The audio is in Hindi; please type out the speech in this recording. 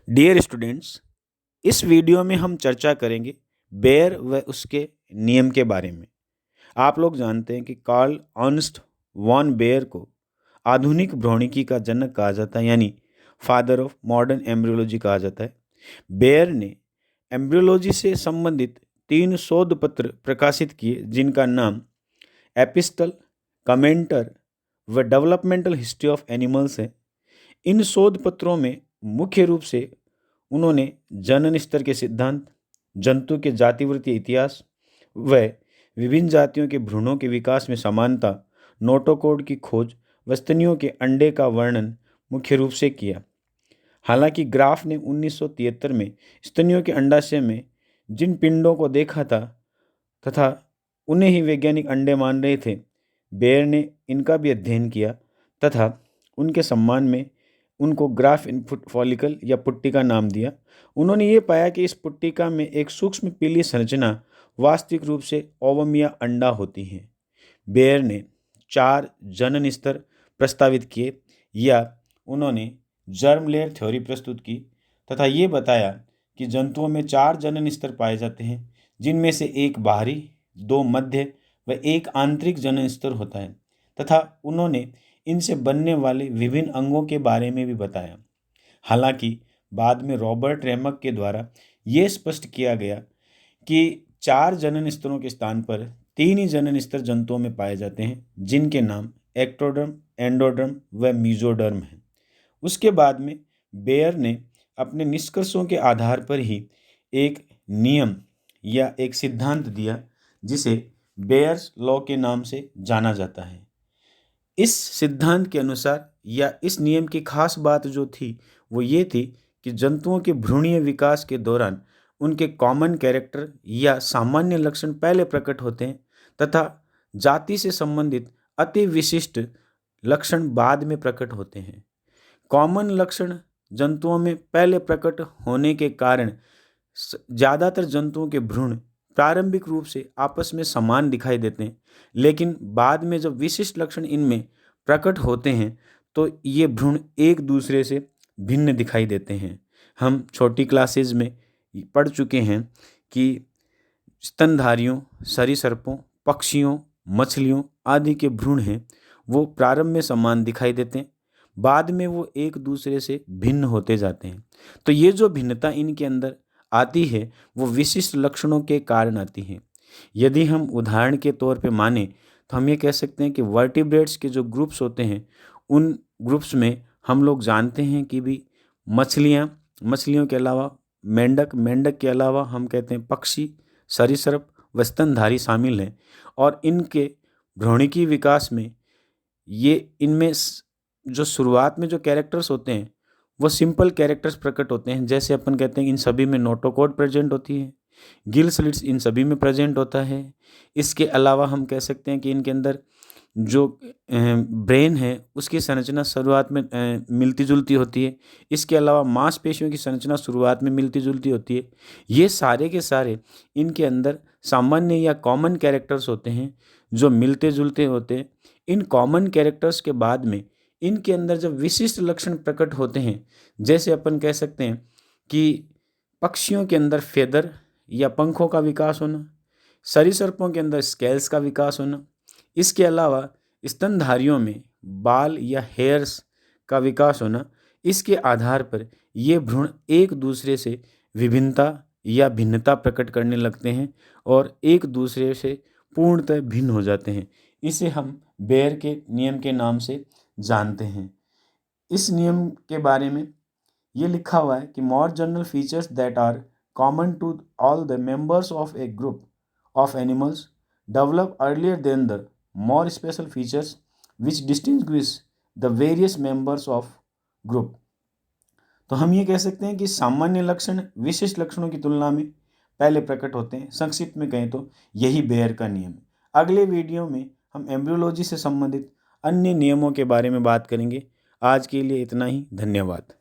डियर स्टूडेंट्स, इस वीडियो में हम चर्चा करेंगे बेयर व उसके नियम के बारे में। आप लोग जानते हैं कि कार्ल अर्नस्ट वॉन बेयर को आधुनिक भ्रौणिकी का जनक कहा जाता है, यानी फादर ऑफ मॉडर्न एम्ब्रियोलॉजी कहा जाता है। बेयर ने एम्ब्रियोलॉजी से संबंधित 3 शोध पत्र प्रकाशित किए, जिनका नाम एपिस्टल, कमेंटर व डेवलपमेंटल हिस्ट्री ऑफ एनिमल्स है। इन शोध पत्रों में मुख्य रूप से उन्होंने जनन स्तर के सिद्धांत, जंतु के जातिवृत्तीय इतिहास व विभिन्न जातियों के भ्रूणों के विकास में समानता, नोटोकॉर्ड की खोज व स्तनियों के अंडे का वर्णन मुख्य रूप से किया। हालांकि ग्राफ ने 1973 में स्तनियों के अंडाशय में जिन पिंडों को देखा था तथा उन्हें ही वैज्ञानिक अंडे मान रहे थे, बेयर ने इनका भी अध्ययन किया तथा उनके सम्मान में उनको ग्राफ इनपुट फॉलिकल या पुट्टिका नाम दिया। उन्होंने ये पाया कि इस पुट्टिका में एक सूक्ष्म पीली संरचना वास्तविक रूप से ओवम या अंडा होती है। बेयर ने 4 जनन स्तर प्रस्तावित किए या उन्होंने जर्म लेयर थ्योरी प्रस्तुत की तथा ये बताया कि जंतुओं में 4 जनन स्तर पाए जाते हैं, जिनमें से एक बाहरी, 2 मध्य व एक आंतरिक जनन स्तर होता है तथा उन्होंने इनसे बनने वाले विभिन्न अंगों के बारे में भी बताया। हालांकि बाद में रॉबर्ट रेमक के द्वारा ये स्पष्ट किया गया कि 4 जनन स्तरों के स्थान पर 3 ही जनन स्तर जंतुओं में पाए जाते हैं, जिनके नाम एक्टोडर्म, एंडोडर्म व मीजोडर्म हैं। उसके बाद में बेयर ने अपने निष्कर्षों के आधार पर ही एक नियम या एक सिद्धांत दिया, जिसे बेयर्स लॉ के नाम से जाना जाता है। इस सिद्धांत के अनुसार या इस नियम की खास बात जो थी वो ये थी कि जंतुओं के भ्रूणीय विकास के दौरान उनके कॉमन कैरेक्टर या सामान्य लक्षण पहले प्रकट होते हैं तथा जाति से संबंधित अति विशिष्ट लक्षण बाद में प्रकट होते हैं। कॉमन लक्षण जंतुओं में पहले प्रकट होने के कारण ज़्यादातर जंतुओं के भ्रूण प्रारंभिक रूप से आपस में समान दिखाई देते हैं, लेकिन बाद में जब विशिष्ट लक्षण इनमें प्रकट होते हैं तो ये भ्रूण एक दूसरे से भिन्न दिखाई देते हैं। हम छोटी क्लासेज में पढ़ चुके हैं कि स्तनधारियों, सरीसृपों, पक्षियों, मछलियों आदि के भ्रूण हैं वो प्रारंभ में समान दिखाई देते हैं, बाद में वो एक दूसरे से भिन्न होते जाते हैं। तो ये जो भिन्नता इनके अंदर आती है वो विशिष्ट लक्षणों के कारण आती है। यदि हम उदाहरण के तौर पे माने तो हम ये कह सकते हैं कि वर्टिब्रेट्स के जो ग्रुप्स होते हैं उन ग्रुप्स में हम लोग जानते हैं कि भी मछलियों के अलावा मेंढक के अलावा हम कहते हैं पक्षी, सरीसृप व स्तनधारी शामिल हैं। और इनके भ्रूणिकी विकास में ये इनमें जो शुरुआत में जो कैरेक्टर्स होते हैं वो सिंपल कैरेक्टर्स प्रकट होते हैं। जैसे अपन कहते हैं इन सभी में नोटोकॉर्ड प्रेजेंट होती है, गिल स्लिट्स इन सभी में प्रेजेंट होता है। इसके अलावा हम कह सकते हैं कि इनके अंदर जो ब्रेन है उसकी संरचना शुरुआत में मिलती जुलती होती है। इसके अलावा मांसपेशियों की संरचना शुरुआत में मिलती जुलती होती है। ये सारे के सारे इनके अंदर सामान्य या कॉमन कैरेक्टर्स होते हैं जो मिलते जुलते होते हैं। इन कॉमन कैरेक्टर्स के बाद में इनके अंदर जब विशिष्ट लक्षण प्रकट होते हैं, जैसे अपन कह सकते हैं कि पक्षियों के अंदर फेदर या पंखों का विकास होना, सरीसृपों के अंदर स्केल्स का विकास होना, इसके अलावा स्तनधारियों में बाल या हेयर्स का विकास होना, इसके आधार पर ये भ्रूण एक दूसरे से विभिन्नता या भिन्नता प्रकट करने लगते हैं और एक दूसरे से पूर्णतः भिन्न हो जाते हैं। इसे हम बेयर के नियम के नाम से जानते हैं। इस नियम के बारे में ये लिखा हुआ है कि more general features that are common to all the members of a group of animals develop earlier than the more special features which distinguish the various members of group। तो हम ये कह सकते हैं कि सामान्य लक्षण विशिष्ट लक्षणों की तुलना में पहले प्रकट होते हैं। संक्षिप्त में कहें तो यही बेयर का नियम है। अगले वीडियो में हम एम्ब्रियोलॉजी से संबंधित अन्य नियमों के बारे में बात करेंगे। आज के लिए इतना ही। धन्यवाद।